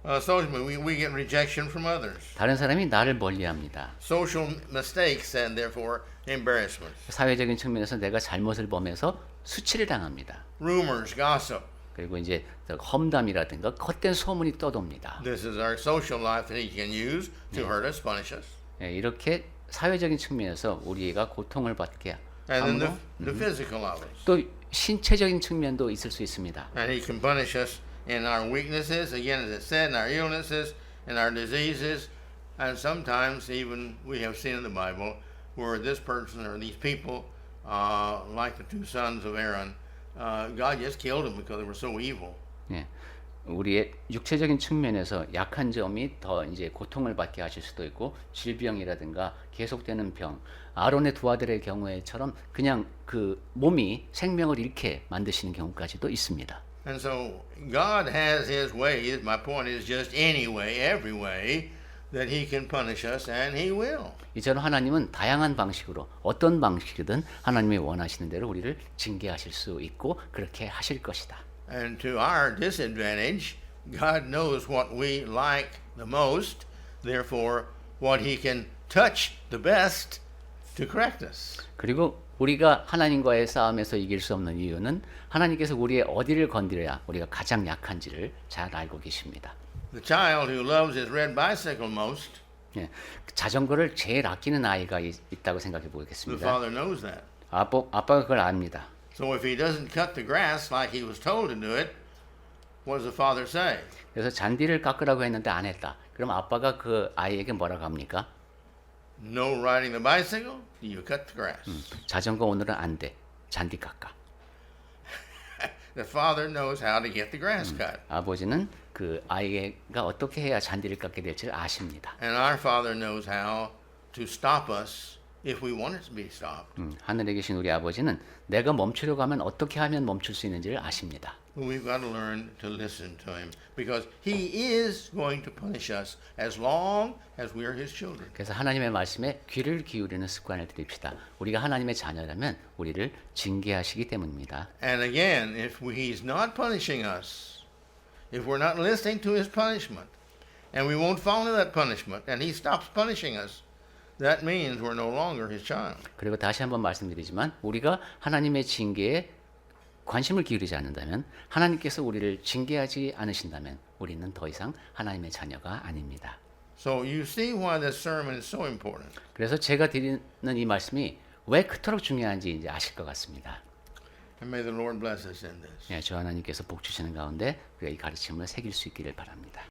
S1: socially we get rejection from others.
S2: 다른 사람이 나를 멀리합니다.
S1: Social mistakes and therefore embarrassment.
S2: 사회적인 측면에서 내가 잘못을 범해서 수치를 당합니다.
S1: Rumors, gossip.
S2: 그리고 이제 험담이라든가 헛된 소문이 떠돕니다.
S1: This is our social life that he can use to hurt us, punish us.
S2: 예, 이렇게 사회적인 측면에서 우리가 고통을 받게
S1: And then
S2: 함으로
S1: the physical of us.
S2: 또 신체적인 측면도 있을 수 있습니다.
S1: And he can punish us in our weaknesses, again, as it said, in our illnesses, in our diseases, and sometimes even we have seen in the Bible where this person or these people, like the two sons of Aaron, God just killed them because they were so evil.
S2: 예, 우리의 육체적인 측면에서 약한 점이 더 이제 고통을 받게 하실 수도 있고 질병이라든가 계속되는 병, 아론의 두 아들의 경우에처럼 그냥 그 몸이 생명을 잃게 만드시는 경우까지도 있습니다.
S1: And so God has his ways. My point is just any way, every way that he can punish us, and he will.
S2: 이처럼 하나님은 다양한 방식으로 어떤 방식이든 하나님이 원하시는 대로 우리를 징계하실 수 있고 그렇게 하실 것이다.
S1: And to our disadvantage, God knows what we like the most, therefore what he can touch the best to correct us.
S2: 그리고 우리가 하나님과의 싸움에서 이길 수 없는 이유는 하나님께서 우리의 어디를 건드려야 우리가 가장 약한지를 잘 알고 계십니다.
S1: The child who loves his red bicycle most,
S2: 예, 자전거를 제일 아끼는 아이가 있다고 생각해
S1: the
S2: 보겠습니다.
S1: father knows that.
S2: 아빠가 그걸 압니다.
S1: So if he doesn't cut the grass like he was told to do it, what does the father say?
S2: 그래서 잔디를 깎으라고 했는데 안 했다. 그럼 아빠가 그 아이에게 뭐라고 합니까?
S1: No riding the bicycle, you cut the grass.
S2: 자전거 오늘은 안 돼. 잔디 깎아.
S1: The father knows how to get the grass cut.
S2: 아버지는 그 아이가 어떻게 해야 잔디를 깎게 될지를 아십니다.
S1: And our father knows how to stop us if we want it to be stopped.
S2: 하늘에 계신 우리 아버지는 내가 멈추려고 하면 어떻게 하면 멈출 수 있는지를 아십니다.
S1: But we've got to learn to listen to him because he is going to punish us as long as we are his children.
S2: 그래서 하나님의 말씀에 귀를 기울이는 습관을 들입시다. 우리가 하나님의 자녀라면 우리를 징계하시기 때문입니다.
S1: And again, if he's not punishing us, if we're not listening to his punishment, and we won't follow that punishment, and he stops punishing us, that means we're no longer his child.
S2: 그리고 다시 한번 말씀드리지만 우리가 하나님의 징계에 관심을 기울이지 않는다면 하나님께서 우리를 징계하지 않으신다면 우리는 더 이상 하나님의 자녀가 아닙니다.
S1: So you see why this sermon is so important.
S2: 그래서 제가 드리는 이 말씀이 왜 그토록 중요한지 이제 아실 것 같습니다.
S1: And may the Lord bless us in this.
S2: 예, 저 하나님께서 복 주시는 가운데 우리가 이 가르침을 새길 수 있기를 바랍니다.